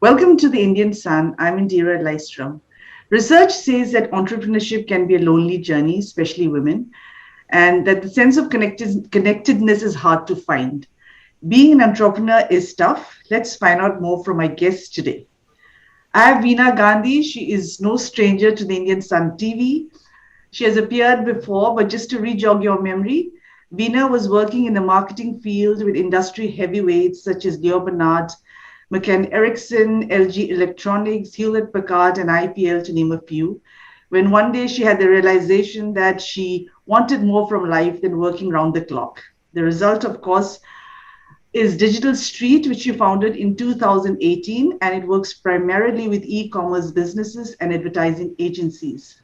Welcome to the Indian Sun. I'm Indira Laisram. Research says that entrepreneurship can be a lonely journey, especially women, and that the sense of connectedness is hard to find. Being an entrepreneur is tough. Let's find out more from my guests today. I have Veena Gandhi. She is no stranger to the Indian Sun TV. She has appeared before, but just to re-jog your memory, Veena was working in the marketing field with industry heavyweights such as Leo Bernard, McCann Erickson, LG Electronics, Hewlett Packard, and IPL, to name a few. When one day she had the realization that she wanted more from life than working round the clock. The result, of course, is Digital Street, which she founded in 2018, and it works primarily with e commerce businesses and advertising agencies.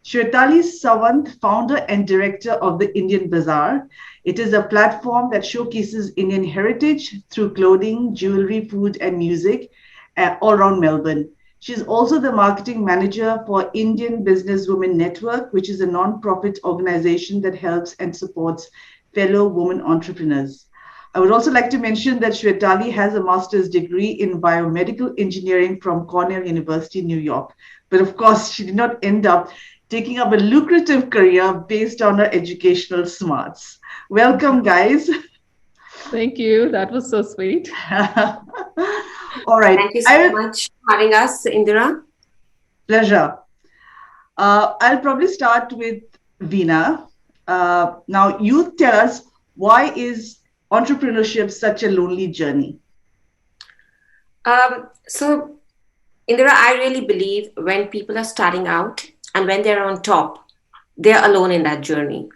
Shwetali Sawant, founder and director of the Indian Bazaar. It is a platform that showcases Indian heritage through clothing, jewelry, food, and music all around Melbourne. She's also the marketing manager for Indian Businesswomen Network, which is a non-profit organization that helps and supports fellow women entrepreneurs. I would also like to mention that Shwetali has a master's degree in biomedical engineering from Cornell University, New York. But of course, she did not end up taking up a lucrative career based on her educational smarts. Welcome, guys. Thank you. That was so sweet. All right. Thank you so much for having us, Indira. Pleasure. I'll probably start with Veena. Now, you tell us, why is entrepreneurship such a lonely journey? So, Indira, I really believe when people are starting out and when they're on top, they're alone in that journey.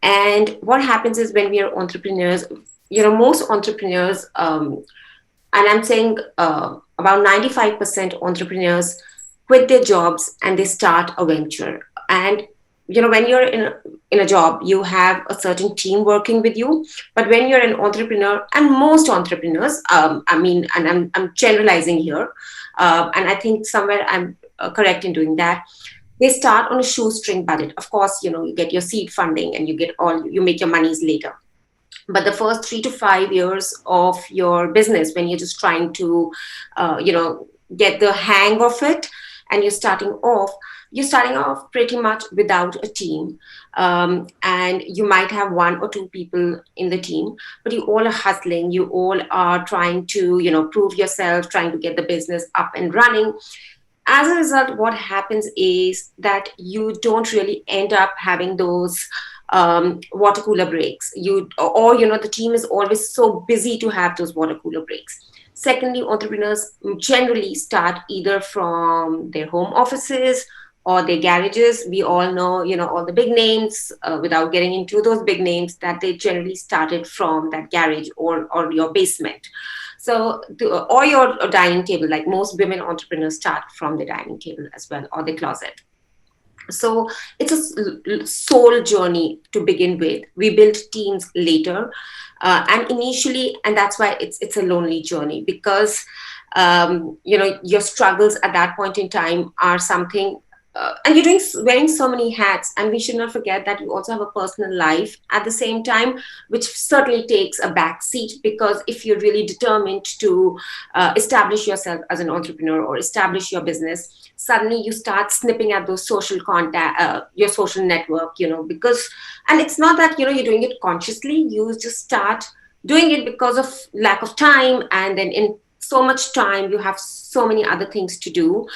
And what happens is when we are entrepreneurs, most entrepreneurs, and I'm saying about 95% entrepreneurs quit their jobs and they start a venture. And when you're in a job, you have a certain team working with you. But when you're an entrepreneur, and most entrepreneurs, and I'm generalizing here, and I think somewhere I'm correct in doing that. They start on a shoestring budget. Of course, you get your seed funding and you make your monies later. But the first 3 to 5 years of your business, when you're just trying to, get the hang of it, and you're starting off pretty much without a team. And you might have one or two people in the team, but you all are hustling. You all are trying to, prove yourself, trying to get the business up and running. As a result, what happens is that you don't really end up having those water cooler breaks. The team is always so busy to have those water cooler breaks. Secondly, entrepreneurs generally start either from their home offices or their garages. We all know, all the big names, without getting into those big names, that they generally started from that garage or your basement. Or your dining table, like most women entrepreneurs start from the dining table as well, or the closet. So it's a soul journey to begin with. We build teams later, and initially, and that's why it's a lonely journey, because your struggles at that point in time are something. And you're wearing so many hats, and we should not forget that you also have a personal life at the same time, which certainly takes a back seat, because if you're really determined to establish yourself as an entrepreneur or establish your business, suddenly you start snipping at those social contact, your social network, because, and it's not that, you're doing it consciously, you just start doing it because of lack of time, and then in so much time you have so many other things to do,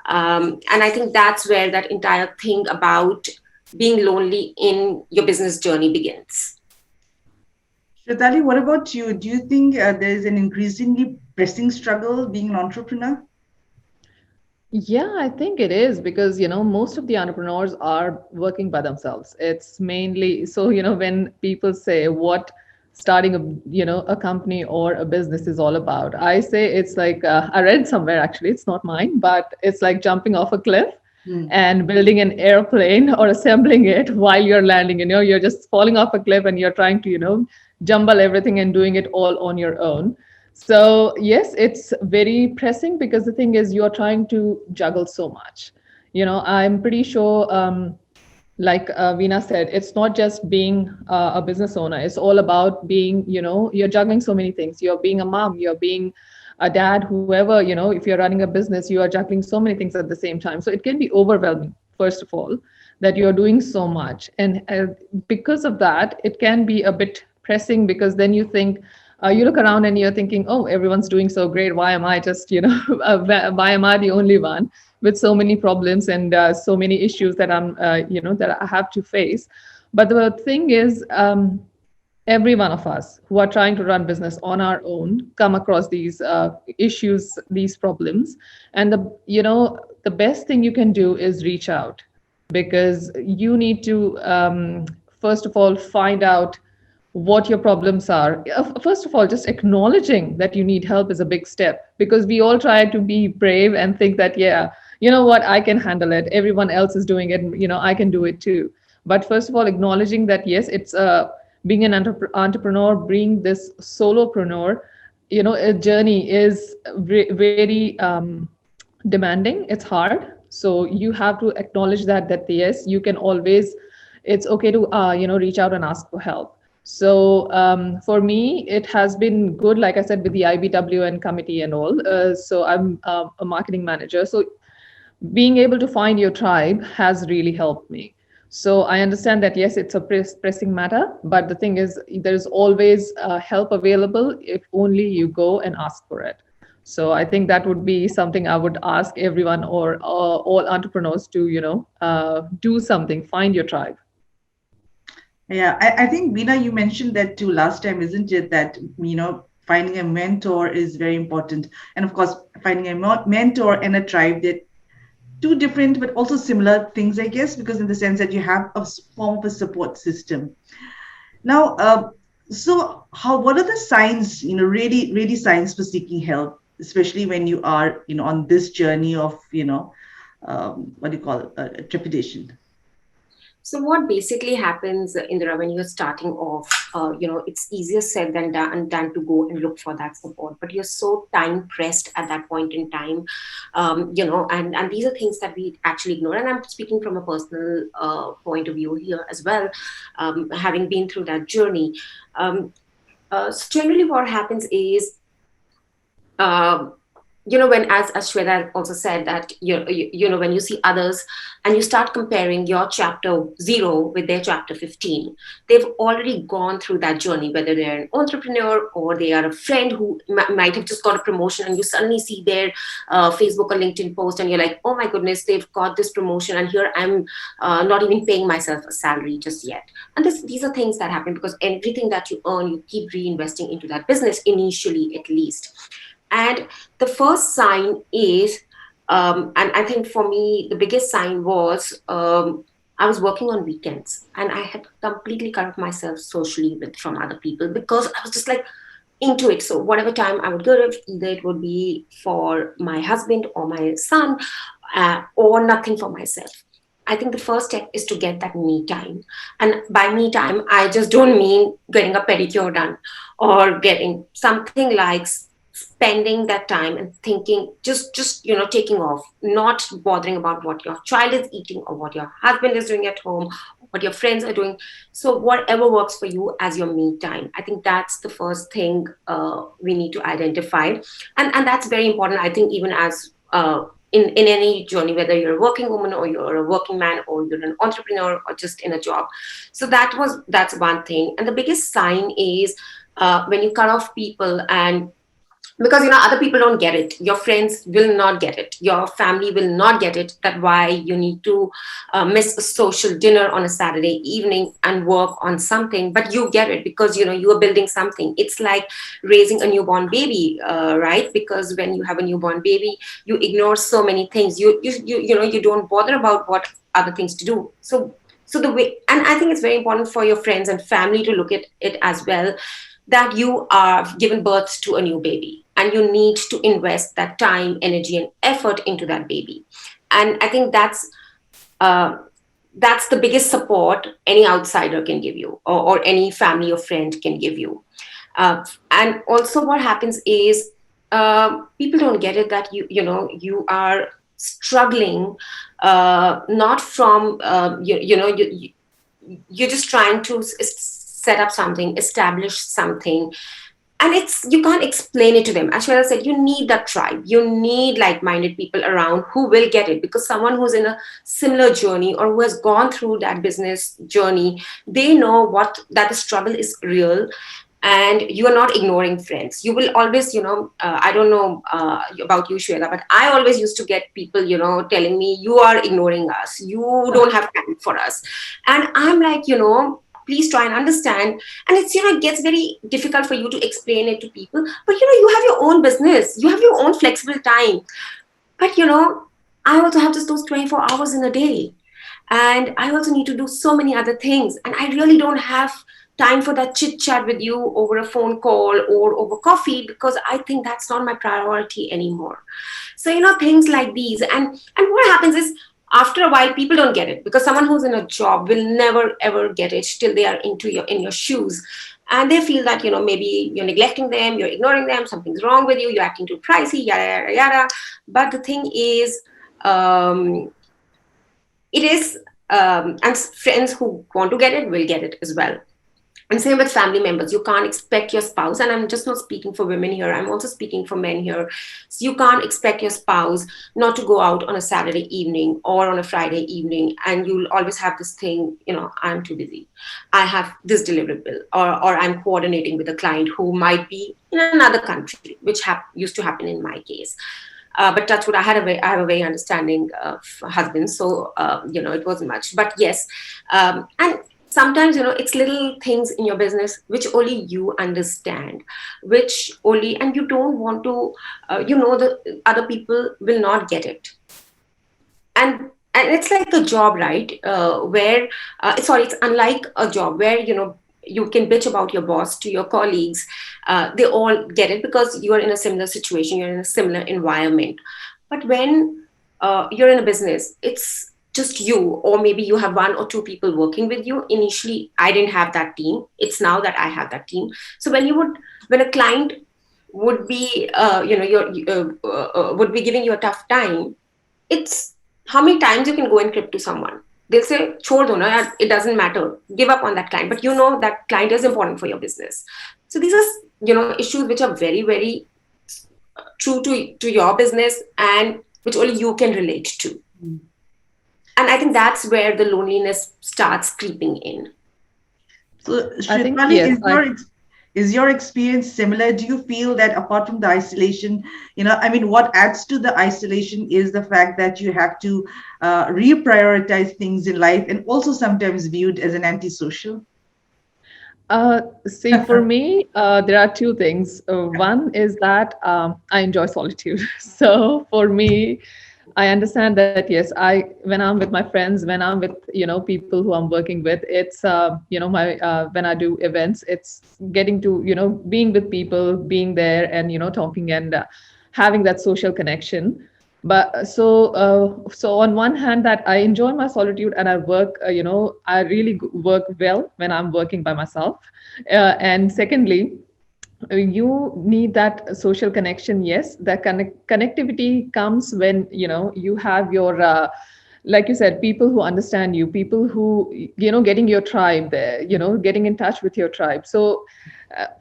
and I think that's where that entire thing about being lonely in your business journey begins. Shwetali, what about you? Do you think there is an increasingly pressing struggle being an entrepreneur? Yeah, I think it is because, most of the entrepreneurs are working by themselves. It's mainly so, when people say what starting a company or a business is all about, I say it's like, I read somewhere, actually, it's not mine, but it's like jumping off a cliff and building an airplane or assembling it while you're landing. You're just falling off a cliff and you're trying to, jumble everything and doing it all on your own. So yes, it's very pressing because the thing is you're trying to juggle so much. I'm pretty sure, like Veena said, it's not just being a business owner. It's all about being, you're juggling so many things. You're being a mom, you're being a dad, whoever, if you're running a business, you are juggling so many things at the same time. So it can be overwhelming, first of all, that you're doing so much. And because of that, it can be a bit pressing, because then you think, you look around and you're thinking, oh, everyone's doing so great. Why am I just, why am I the only one with so many problems and so many issues that that I have to face? But the thing is, every one of us who are trying to run business on our own come across these issues, these problems. And the best thing you can do is reach out, because you need to first of all find out what your problems are. First of all, just acknowledging that you need help is a big step, because we all try to be brave and think that, yeah, you know what, I can handle it, everyone else is doing it, I can do it too. But first of all, acknowledging that, yes, it's being an entrepreneur, being this solopreneur, a journey is very demanding. It's hard. So you have to acknowledge that yes, you can always, it's okay to reach out and ask for help. So for me, it has been good, like I said, with the IBW and committee and all. So I'm a marketing manager. So being able to find your tribe has really helped me. So I understand that, yes, it's a pressing matter, but the thing is, there's always help available if only you go and ask for it. So I think that would be something I would ask everyone, or all entrepreneurs to, do something, find your tribe. Yeah, I think, Veena, you mentioned that too last time, isn't it? That, finding a mentor is very important. And of course, finding a mentor and a tribe, that two different but also similar things, I guess, because in the sense that you have a form of a support system. Now, so what are the signs, really, really signs for seeking help, especially when you are, on this journey of, what do you call it, trepidation? So what basically happens, Indira, when you're starting off, it's easier said than done to go and look for that support, but you're so time pressed at that point in time, and these are things that we actually ignore. And I'm speaking from a personal point of view here as well, having been through that journey. So generally what happens is, when, as Shweta also said, that when you see others and you start comparing your chapter 0 with their chapter 15, they've already gone through that journey, whether they're an entrepreneur or they are a friend who might have just got a promotion, and you suddenly see their Facebook or LinkedIn post and you're like, oh my goodness, they've got this promotion, and here I'm not even paying myself a salary just yet. And these are things that happen because everything that you earn, you keep reinvesting into that business, initially at least. And the first sign is, and I think for me, the biggest sign was, I was working on weekends and I had completely cut off myself socially from other people, because I was just like into it. So whatever time I would go to, either it would be for my husband or my son, or nothing for myself. I think the first step is to get that me time. And by me time, I just don't mean getting a pedicure done or getting something like spending that time and thinking, just taking off, not bothering about what your child is eating or what your husband is doing at home, what your friends are doing. So whatever works for you as your me time, I think that's the first thing we need to identify. And that's very important, I think, even as in any journey, whether you're a working woman or you're a working man or you're an entrepreneur or just in a job. So that's one thing. And the biggest sign is when you cut off people, and because other people don't get it, your friends will not get it, your family will not get it, that why you need to miss a social dinner on a Saturday evening and work on something. But you get it because you are building something. It's like raising a newborn baby, right? Because when you have a newborn baby, you ignore so many things. You don't bother about what other things to do. So the way, and I think it's very important for your friends and family to look at it as well, that you are given birth to a new baby and you need to invest that time, energy, and effort into that baby. And I think that's the biggest support any outsider can give you, or any family or friend can give you. And also what happens is, people don't get it that you are struggling, not from you're just trying to set up something, establish something, and it's, you can't explain it to them. As Shweta said, you need that tribe, you need like-minded people around who will get it, because someone who's in a similar journey or who has gone through that business journey, they know what, that the struggle is real. And you are not ignoring friends. You will always, I don't know about you, Shweta, but I always used to get people, telling me, you are ignoring us, you don't have time for us. And I'm like, please try and understand. And it's, it gets very difficult for you to explain it to people. But, you have your own business, you have your own flexible time. But, I also have just those 24 hours in a day. And I also need to do so many other things. And I really don't have time for that chit chat with you over a phone call or over coffee, because I think that's not my priority anymore. So, things like these. And what happens is, after a while, people don't get it, because someone who's in a job will never ever get it till they are in your shoes. And they feel that, maybe you're neglecting them, you're ignoring them, something's wrong with you, you're acting too pricey, yada yada yada. But the thing is, um, it is, and friends who want to get it will get it as well. And same with family members. You can't expect your spouse, and I'm just not speaking for women here, I'm also speaking for men here. So you can't expect your spouse not to go out on a Saturday evening or on a Friday evening, and you'll always have this thing, I'm too busy, I have this deliverable, or I'm coordinating with a client who might be in another country, which used to happen in my case. But touch wood, I have a very understanding husband, so it wasn't much. But yes, and sometimes, it's little things in your business which only you understand, which only, and you don't want to, the other people will not get it. And it's like a job, right? Where it's unlike a job where, you can bitch about your boss to your colleagues. They all get it because you are in a similar situation, you're in a similar environment. But when you're in a business, it's just you, or maybe you have one or two people working with you. Initially, I didn't have that team. It's now that I have that team. So when a client would be, would be giving you a tough time, it's how many times you can go and crib to someone. They'll say, "Chhod do na, yaar, it doesn't matter. Give up on that client." But that client is important for your business. So these are, issues which are very, very true to your business, and which only you can relate to. And I think that's where the loneliness starts creeping in. So, I think Shwetali, yes. is your experience similar? Do you feel that apart from the isolation, what adds to the isolation is the fact that you have to reprioritize things in life, and also sometimes viewed as an antisocial? See, for me, there are two things. One is that I enjoy solitude. So for me, I understand that yes, when I'm with my friends, when I'm with people who I'm working with, it's my when I do events, it's getting to being with people, being there, and talking and having that social connection. But so on one hand, that I enjoy my solitude and I work, I really work well when I'm working by myself. And secondly, you need that social connection. Yes, that connectivity comes when you have your like you said, people who understand you, people who getting your tribe there, getting in touch with your tribe. So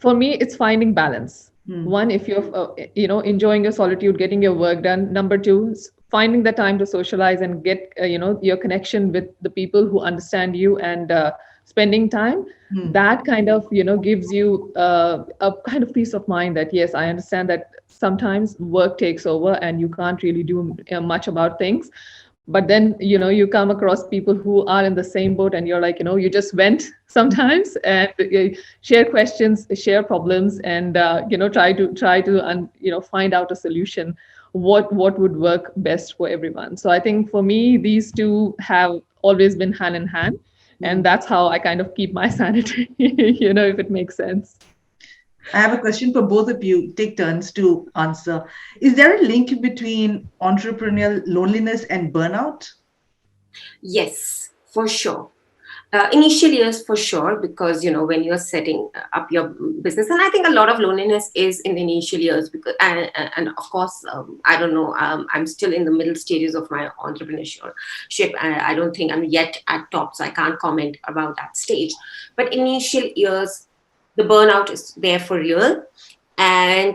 for me, it's finding balance. One, if you're enjoying your solitude, getting your work done. Number two, finding the time to socialize and get your connection with the people who understand you, and spending time. That kind of gives you a kind of peace of mind that yes, I understand that sometimes work takes over and you can't really do much about things. But then you come across people who are in the same boat, and you're like, you just vent sometimes, and share questions, share problems, and try to find out a solution, what would work best for everyone. So I think for me, these two have always been hand in hand, and that's how I kind of keep my sanity, if it makes sense. I have a question for both of you. Take turns to answer. Is there a link between entrepreneurial loneliness and burnout? Yes, for sure. Initial years, for sure, because when you're setting up your business, and I think a lot of loneliness is in the initial years, because and of course, I don't know, I'm still in the middle stages of my entrepreneurship. I don't think I'm yet at top, so I can't comment about that stage. But initial years, the burnout is there for real. And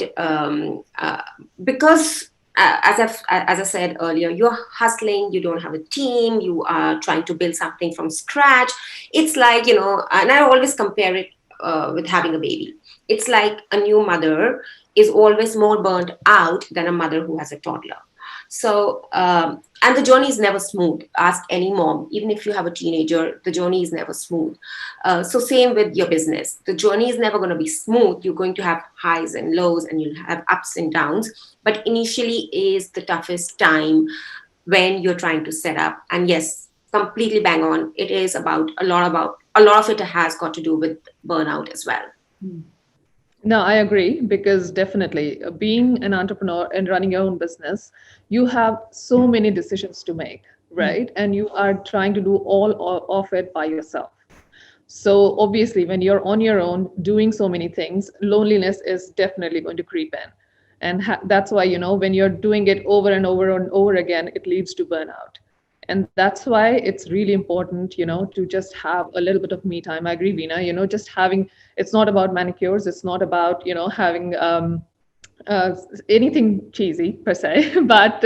because as I said earlier, you're hustling, you don't have a team, you are trying to build something from scratch. It's like, and I always compare it with having a baby. It's like a new mother is always more burnt out than a mother who has a toddler. So, and the journey is never smooth. Ask any mom, even if you have a teenager, the journey is never smooth. So, same with your business. The journey is never going to be smooth. You're going to have highs and lows, and you'll have ups and downs. But initially is the toughest time when you're trying to set up. And yes, completely bang on. It is about a lot of it has got to do with burnout as well. No, I agree because definitely being an entrepreneur and running your own business, you have so many decisions to make, right? And you are trying to do of it by yourself. So obviously, when you're on your own doing so many things, loneliness is definitely going to creep in. And that's why, when you're doing it over and over and over again, it leads to burnout. And that's why it's really important, to just have a little bit of me time. I agree, Veena, just having, it's not about manicures, it's not about, having uh, anything cheesy per se, but,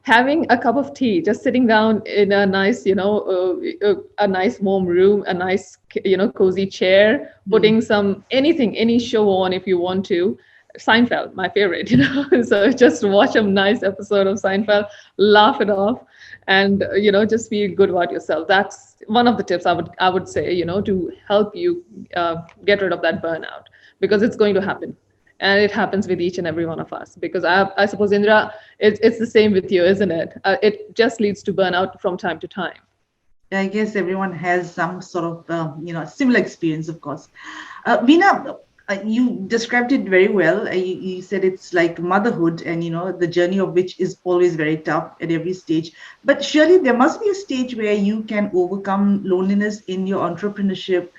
having a cup of tea, just sitting down in a nice, a nice warm room, a nice, cozy chair, putting some anything, any show on if you want to. Seinfeld, my favorite, So just watch a nice episode of Seinfeld, laugh it off, and just feel good about yourself. That's one of the tips I would say, to help you get rid of that burnout, because it's going to happen, and it happens with each and every one of us. Because I suppose, Indira, it's the same with you, isn't it? It just leads to burnout from time to time. I guess everyone has some sort of, similar experience, of course. Veena, you described it very well. You said it's like motherhood, and the journey of which is always very tough at every stage. But surely there must be a stage where you can overcome loneliness in your entrepreneurship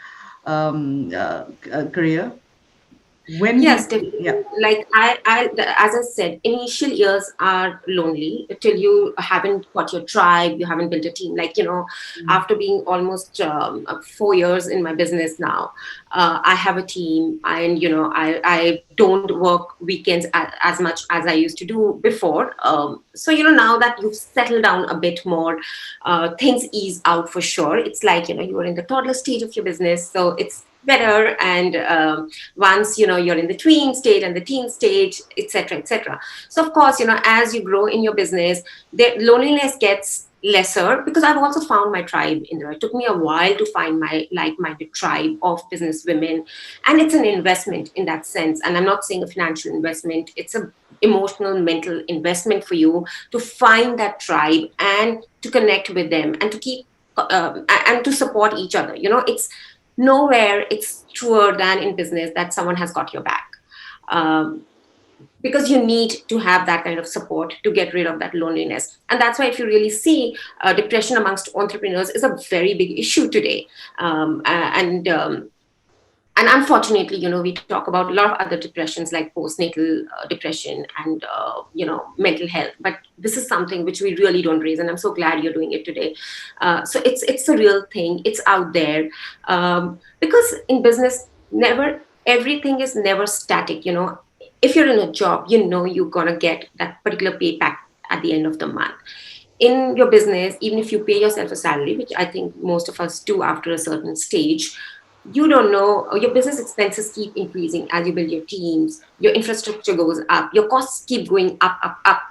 career. When Yes, did, definitely. yeah. Like as I said, initial years are lonely till you haven't got your tribe, you haven't built a team. Like, after being almost 4 years in my business now, I have a team, and I don't work weekends as much as I used to do before. So now that you've settled down a bit more, things ease out for sure. It's like you are in the toddler stage of your business, so it's better. And once you're in the tween stage and the teen stage, etc., etc. So of course, as you grow in your business, the loneliness gets lesser, because I've also found my tribe in there. It took me a while to find my like-minded tribe of business women, and it's an investment in that sense. And I'm not saying a financial investment, it's a emotional, mental investment for you to find that tribe and to connect with them and to keep and to support each other. It's nowhere it's truer than in business that someone has got your back. Because you need to have that kind of support to get rid of that loneliness. And that's why, if you really see, depression amongst entrepreneurs is a very big issue today. And unfortunately, we talk about a lot of other depressions like postnatal depression and mental health, but this is something which we really don't raise, and I'm so glad you're doing it today. So it's a real thing, it's out there. Because in business, never everything is never static. If you're in a job, you're gonna get that particular pay back at the end of the month. In your business, even if you pay yourself a salary, which I think most of us do after a certain stage, you don't know, your business expenses keep increasing as you build your teams, your infrastructure goes up, your costs keep going up, up, up.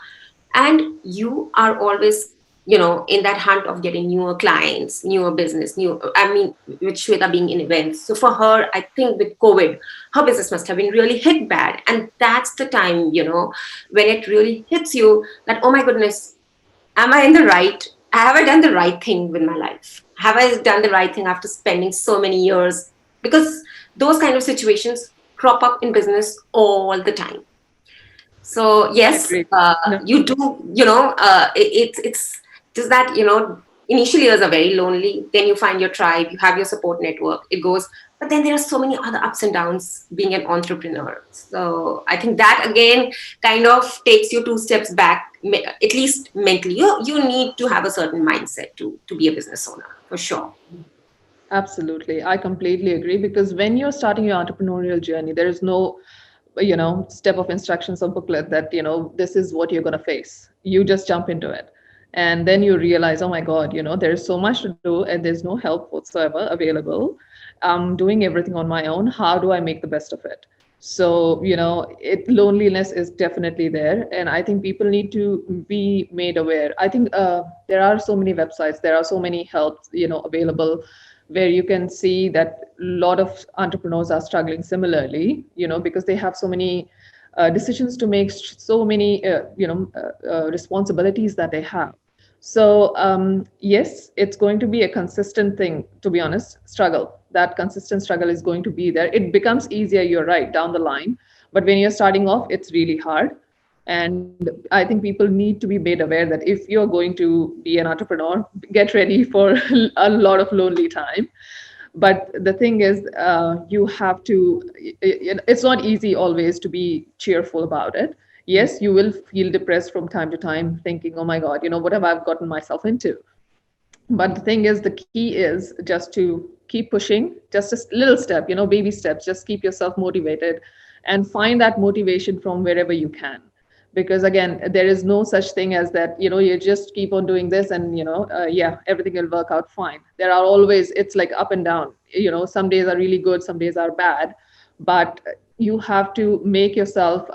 And you are always, in that hunt of getting newer clients, newer business, with Shweta being in events. So for her, I think with COVID, her business must have been really hit bad. And that's the time, when it really hits you that, oh my goodness, am I in the right? Have I done the right thing with my life? Have I done the right thing after spending so many years? Because those kind of situations crop up in business all the time. So yes, Agreed. No. you do. It's just that initial years are very lonely. Then you find your tribe, you have your support network. It goes, but then there are so many other ups and downs being an entrepreneur. So I think that again kind of takes you two steps back, at least mentally. You need to have a certain mindset to be a business owner for sure. Absolutely. I completely agree because when you're starting your entrepreneurial journey, there is no, step of instructions or booklet that, this is what you're going to face. You just jump into it. And then you realize, oh my God, there's so much to do and there's no help whatsoever available. I'm doing everything on my own. How do I make the best of it? So, loneliness is definitely there. And I think people need to be made aware. I think there are so many websites, there are so many helps, available where you can see that a lot of entrepreneurs are struggling similarly, because they have so many decisions to make, so many, responsibilities that they have. So, yes, it's going to be a consistent thing, to be honest, struggle. That consistent struggle is going to be there. It becomes easier, you're right, down the line. But when you're starting off, it's really hard. And I think people need to be made aware that if you're going to be an entrepreneur, get ready for a lot of lonely time. But the thing is, you have to, it's not easy always to be cheerful about it. Yes, you will feel depressed from time to time, thinking, oh my God, what have I gotten myself into? But the thing is, the key is just to keep pushing, just a little step, baby steps. Just keep yourself motivated and find that motivation from wherever you can. Because again, there is no such thing as that, you just keep on doing this and, yeah, everything will work out fine. There are always, it's like up and down. Some days are really good, some days are bad. But you have to make yourself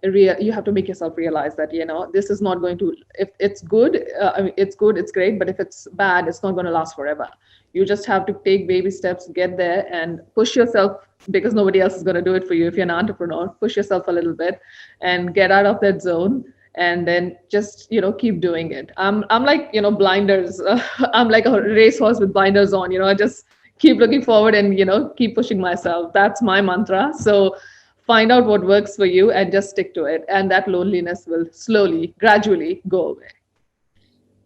you have to make yourself realize that this is not going to, if it's good, I mean, it's good, it's great, but if it's bad, it's not going to last forever. You just have to take baby steps, get there and push yourself, because nobody else is going to do it for you. If you're an entrepreneur, push yourself a little bit and get out of that zone, and then just keep doing it. I'm like blinders. I'm like a racehorse with blinders on. I just keep looking forward and keep pushing myself. That's my mantra. So find out what works for you and just stick to it, and that loneliness will slowly, gradually go away.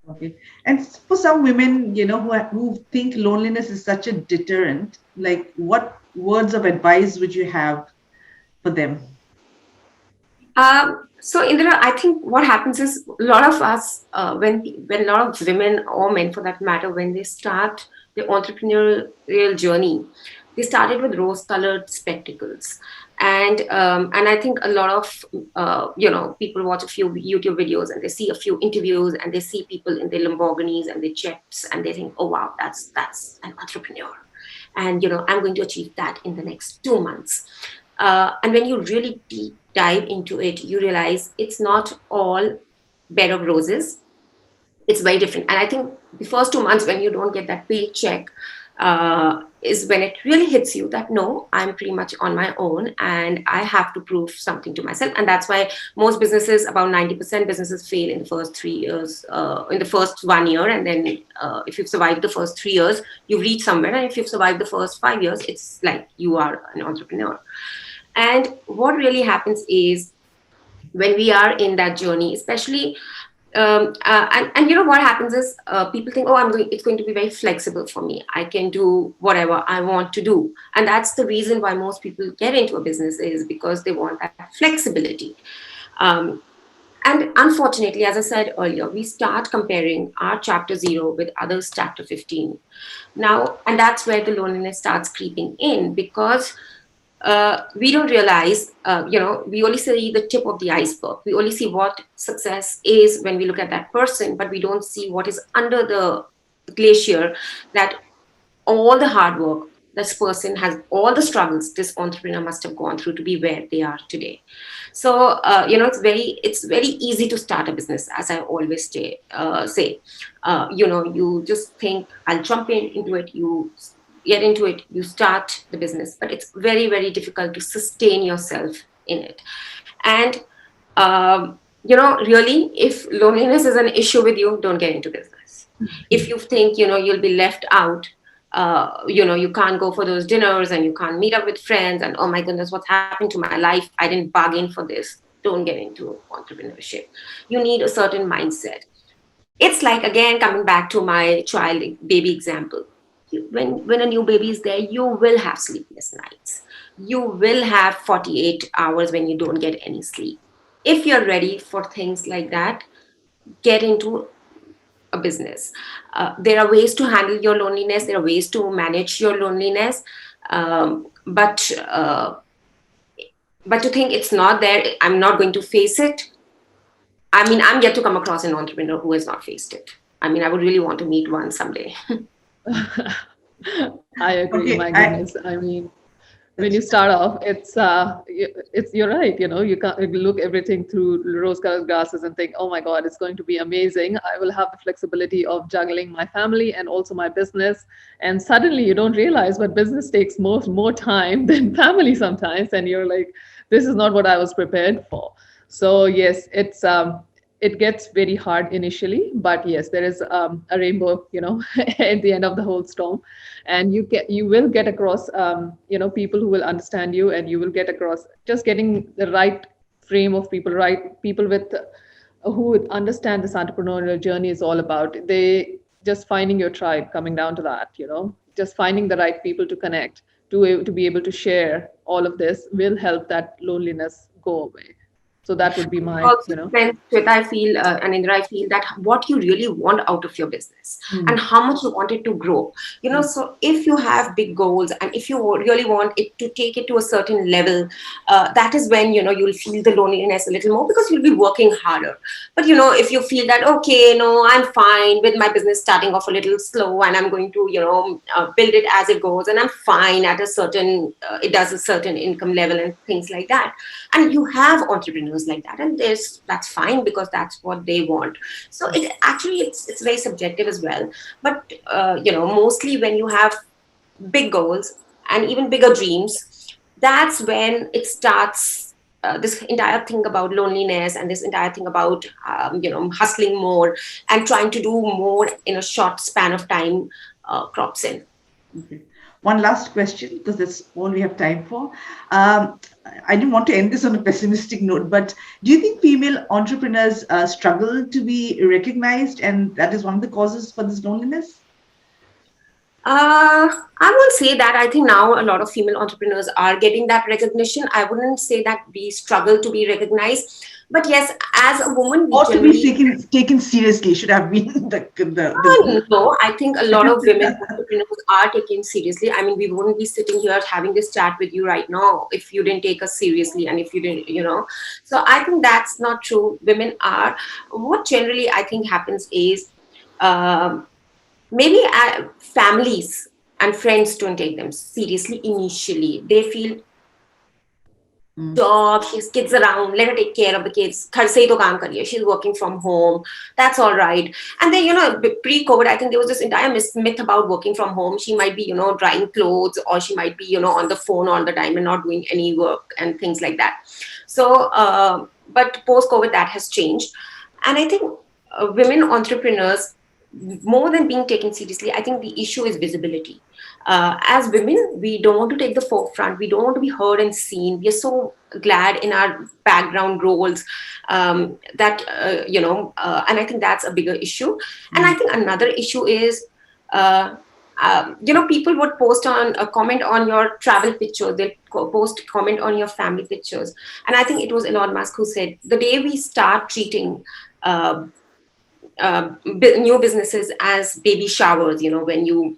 Okay. And for some women, who think loneliness is such a deterrent, like what words of advice would you have for them? So Indira, I think what happens is a lot of us, when a lot of women or men for that matter, when they start their entrepreneurial journey, they started with rose-colored spectacles, and I think a lot of people watch a few YouTube videos and they see a few interviews and they see people in their Lamborghinis and their jets and they think, oh wow, that's an entrepreneur, and I'm going to achieve that in the next 2 months. And when you really deep dive into it, you realize it's not all bed of roses. It's very different. And I think the first 2 months when you don't get that paycheck is when it really hits you that no, I'm pretty much on my own and I have to prove something to myself. And that's why most businesses, about 90% businesses fail in the first 3 years, in the first 1 year. And then if you've survived the first 3 years, you've reached somewhere. And if you've survived the first 5 years, it's like you are an entrepreneur. And what really happens is when we are in that journey, especially, and what happens is people think, oh, it's going to be very flexible for me. I can do whatever I want to do. And that's the reason why most people get into a business, is because they want that flexibility. Um, and unfortunately, as I said earlier, we start comparing our chapter 0 with others' chapter 15. Now, and that's where the loneliness starts creeping in, because we don't realize, we only see the tip of the iceberg. We only see what success is when we look at that person, but we don't see what is under the glacier, that all the hard work this person has, all the struggles this entrepreneur must have gone through to be where they are today. So, it's very easy to start a business, as I always say. You just think, I'll jump into it. You get into it, you start the business, but it's very, very difficult to sustain yourself in it. And, really, if loneliness is an issue with you, don't get into business. If you think, you'll be left out, you can't go for those dinners and you can't meet up with friends, and oh my goodness, what's happened to my life? I didn't bargain for this. Don't get into entrepreneurship. You need a certain mindset. It's like, again, coming back to my child baby example. When a new baby is there, you will have sleepless nights. You will have 48 hours when you don't get any sleep. If you're ready for things like that, get into a business. There are ways to handle your loneliness. There are ways to manage your loneliness. But to think it's not there, I'm not going to face it. I mean, I'm yet to come across an entrepreneur who has not faced it. I mean, I would really want to meet one someday. I agree. Okay, My goodness. I mean, when you start off, it's you're right. You can't look everything through rose-colored glasses and think, oh my God, it's going to be amazing. I will have the flexibility of juggling my family and also my business. And suddenly you don't realize, but business takes more time than family sometimes, and you're like, this is not what I was prepared for. So yes, it gets very hard initially, but yes, there is a rainbow, at the end of the whole storm, and you will get across, people who will understand you, and you will get across just getting the right frame of people, right people with who would understand this entrepreneurial journey is all about. They just finding your tribe, coming down to that, just finding the right people to connect to be able to share all of this will help that loneliness go away. So that would be my, Also depends, Shweta, I feel, and Indira, I feel that what you really want out of your business and how much you want it to grow. So if you have big goals and if you really want it to take it to a certain level, that is when, you'll feel the loneliness a little more because you'll be working harder. But, if you feel that, okay, no, I'm fine with my business starting off a little slow and I'm going to, build it as it goes and I'm fine at a certain, it does a certain income level and things like that. And you have entrepreneurs like that, and that's fine because that's what they want. So it actually it's very subjective as well. But mostly when you have big goals and even bigger dreams, that's when it starts. This entire thing about loneliness and this entire thing about hustling more and trying to do more in a short span of time crops in. Okay. One last question, because that's all we have time for. I didn't want to end this on a pessimistic note, but do you think female entrepreneurs struggle to be recognized, and that is one of the causes for this loneliness? I won't say that. I think now a lot of female entrepreneurs are getting that recognition. I wouldn't say that we struggle to be recognized. But yes, as a woman, we Or to generally be taken seriously should have been the no, I think a lot of women entrepreneurs are taken seriously. I mean, we wouldn't be sitting here having this chat with you right now if you didn't take us seriously and if you didn't, So I think that's not true. Women are. What generally I think happens is maybe families and friends don't take them seriously initially. They feel job, she has kids around, let her take care of the kids. Ghar se hi to kaam kariye. She's working from home. That's all right. And then, pre-COVID, I think there was this entire myth about working from home. She might be, drying clothes or she might be, on the phone all the time and not doing any work and things like that. So, but post-COVID, that has changed. And I think women entrepreneurs, more than being taken seriously, I think the issue is visibility. As women, we don't want to take the forefront. We don't want to be heard and seen. We are so glad in our background roles and I think that's a bigger issue. And I think another issue is, people would post on a comment on your travel pictures. They'll comment on your family pictures. And I think it was Elon Musk who said, the day we start treating new businesses as baby showers, when you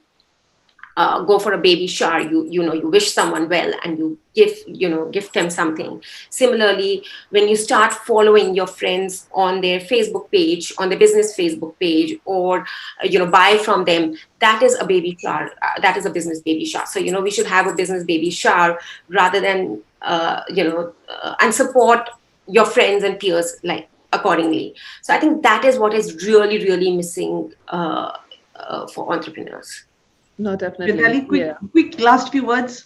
go for a baby shower, you wish someone well and you gift them something. Similarly, when you start following your friends on their Facebook page, on the business Facebook page, or buy from them, that is a baby shower. That is a business baby shower. So we should have a business baby shower rather than and support your friends and peers like accordingly. So I think that is what is really, really missing for entrepreneurs. No, definitely. Shwetali, quick last few words.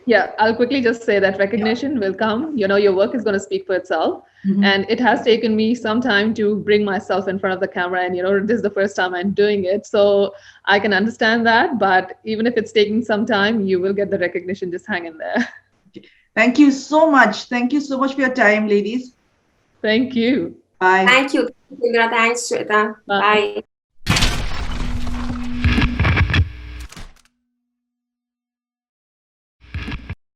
Yeah, I'll quickly just say that recognition will come. Your work is going to speak for itself. And it has taken me some time to bring myself in front of the camera. And, this is the first time I'm doing it. So I can understand that. But even if it's taking some time, you will get the recognition. Just hang in there. Thank you so much. Thank you so much for your time, ladies. Thank you. Bye. Thank you, Indira. Thanks, Shweta. Bye.